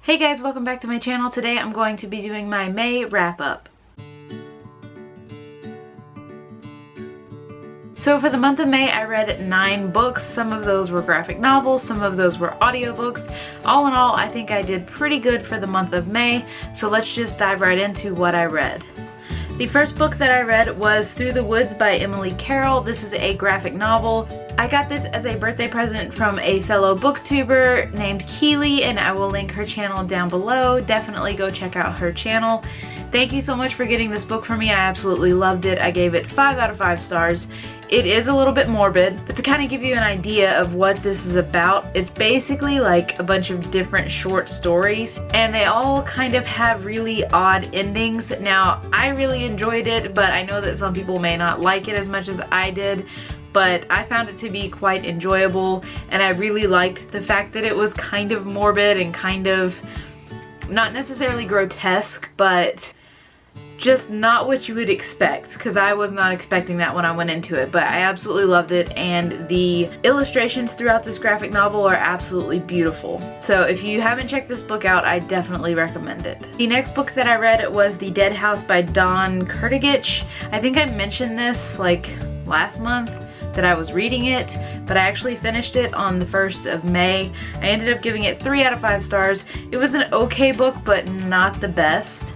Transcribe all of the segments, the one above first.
Hey guys, welcome back to my channel. Today I'm going to be doing my May wrap-up. So for the month of May, I read 9 books. Some of those were graphic novels, some of those were audiobooks. All in all, I think I did pretty good for the month of May, so let's just dive right into what I read. The first book that I read was Through the Woods by Emily Carroll. This is a graphic novel. I got this as a birthday present from a fellow booktuber named Keely, and I will link her channel down below. Definitely go check out her channel. Thank you so much for getting this book for me. I absolutely loved it. I gave it 5 out of 5 stars. It is a little bit morbid, but to kind of give you an idea of what this is about, it's basically like a bunch of different short stories, and they all kind of have really odd endings. Now, I really enjoyed it, but I know that some people may not like it as much as I did, but I found it to be quite enjoyable, and I really liked the fact that it was kind of morbid and kind of not necessarily grotesque, but just not what you would expect, because I was not expecting that when I went into it, but I absolutely loved it, and the illustrations throughout this graphic novel are absolutely beautiful. So if you haven't checked this book out, I definitely recommend it. The next book that I read was The Dead House by Dawn Kurtagich. I think I mentioned this like last month that I was reading it, but I actually finished it on the 1st of May. I ended up giving it 3 out of 5 stars. It was an okay book, but not the best.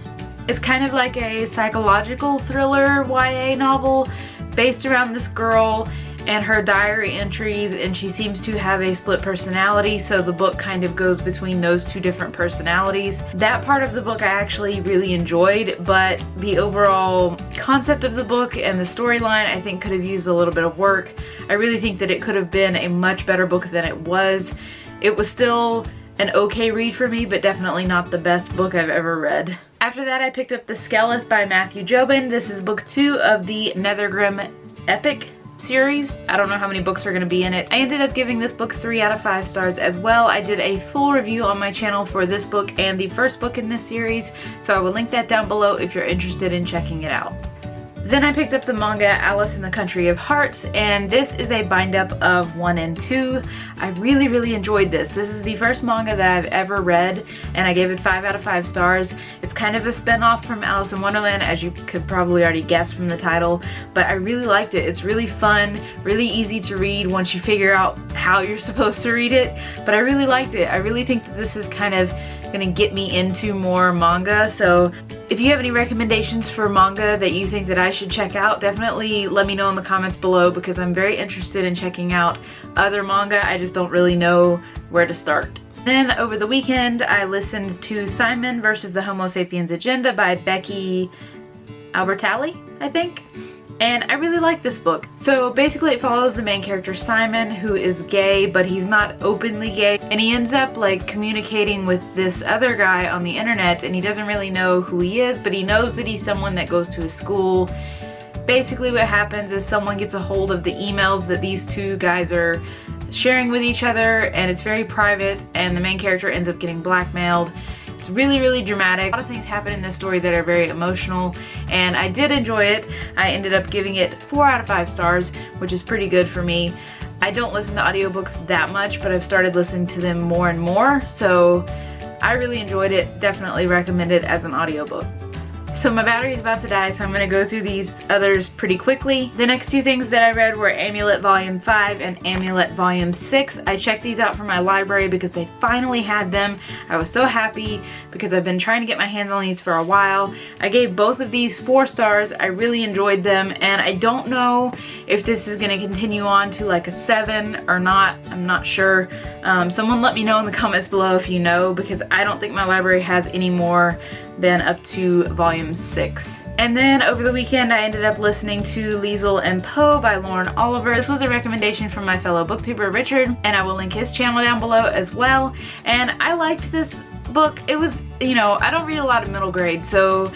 It's kind of like a psychological thriller YA novel based around this girl and her diary entries, and she seems to have a split personality, so the book kind of goes between those two different personalities. That part of the book I actually really enjoyed, but the overall concept of the book and the storyline I think could have used a little bit of work. I really think that it could have been a much better book than it was. It was still an okay read for me, but definitely not the best book I've ever read. After that, I picked up The Scallop by Matthew Jobin. This is book 2 of the Nethergrim Epic series. I don't know how many books are going to be in it. I ended up giving this book 3 out of 5 stars as well. I did a full review on my channel for this book and the first book in this series, so I will link that down below if you're interested in checking it out. Then I picked up the manga Alice in the Country of Hearts, and this is a bind-up of 1 and 2. I really enjoyed this. This is the first manga that I've ever read, and I gave it 5 out of 5 stars. It's kind of a spin-off from Alice in Wonderland, as you could probably already guess from the title, but I really liked it. It's really fun, really easy to read once you figure out how you're supposed to read it, but I really liked it. I really think that this is kind of gonna get me into more manga, so if you have any recommendations for manga that you think that I should check out, definitely let me know in the comments below, because I'm very interested in checking out other manga. I just don't really know where to start. Then over the weekend, I listened to Simon vs. the Homo Sapiens Agenda by Becky Albertalli, I think. And I really like this book. So basically it follows the main character Simon, who is gay, but he's not openly gay. And he ends up like communicating with this other guy on the internet, and he doesn't really know who he is, but he knows that he's someone that goes to his school. Basically what happens is someone gets a hold of the emails that these two guys are sharing with each other, and it's very private, and the main character ends up getting blackmailed. It's really dramatic. A lot of things happen in this story that are very emotional, and I did enjoy it. I ended up giving it 4 out of 5 stars, which is pretty good for me. I don't listen to audiobooks that much, but I've started listening to them more and more, so I really enjoyed it. Definitely recommend it as an audiobook. So my battery is about to die, so I'm going to go through these others pretty quickly. The next 2 things that I read were Amulet Volume 5 and Amulet Volume 6. I checked these out from my library because they finally had them. I was so happy because I've been trying to get my hands on these for a while. I gave both of these 4 stars. I really enjoyed them, and I don't know if this is going to continue on to like a 7 or not. I'm not sure. Someone let me know in the comments below if you know, because I don't think my library has any more than up to Volume 6. And then over the weekend I ended up listening to Liesel and Poe by Lauren Oliver. This was a recommendation from my fellow booktuber Richard, and I will link his channel down below as well. And I liked this book. It was, you know, I don't read a lot of middle grade, so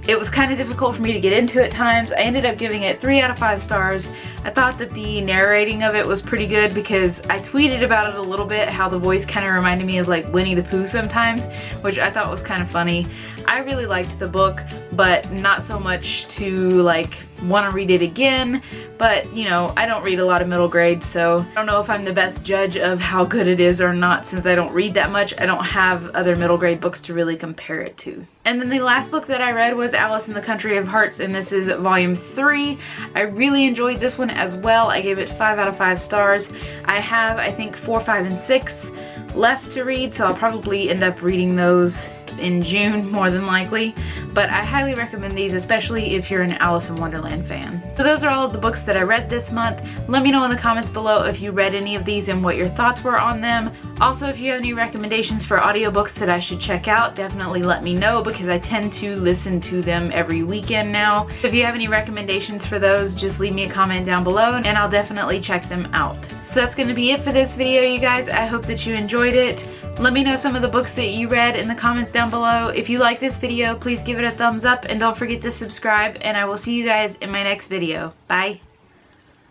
it was kind of difficult for me to get into at times. I ended up giving it 3 out of 5 stars. I thought that the narrating of it was pretty good, because I tweeted about it a little bit, how the voice kind of reminded me of like Winnie the Pooh sometimes, which I thought was kind of funny. I really liked the book, but not so much to like want to read it again. But you know, I don't read a lot of middle grade, so I don't know if I'm the best judge of how good it is or not, since I don't read that much. I don't have other middle grade books to really compare it to. And then the last book that I read was Alice in the Country of Hearts, and this is volume 3. I really enjoyed this one as well. I gave it 5 out of 5 stars. I have, I think, 4, 5, and 6 left to read, so I'll probably end up reading those in June more than likely, but I highly recommend these, especially if you're an Alice in Wonderland fan. So those are all of the books that I read this month. Let me know in the comments below if you read any of these and what your thoughts were on them. Also, if you have any recommendations for audiobooks that I should check out, definitely let me know, because I tend to listen to them every weekend now. If you have any recommendations for those, just leave me a comment down below and I'll definitely check them out. So that's going to be it for this video, you guys. I hope that you enjoyed it. Let me know some of the books that you read in the comments down below. If you like this video, please give it a thumbs up and don't forget to subscribe, and I will see you guys in my next video. Bye!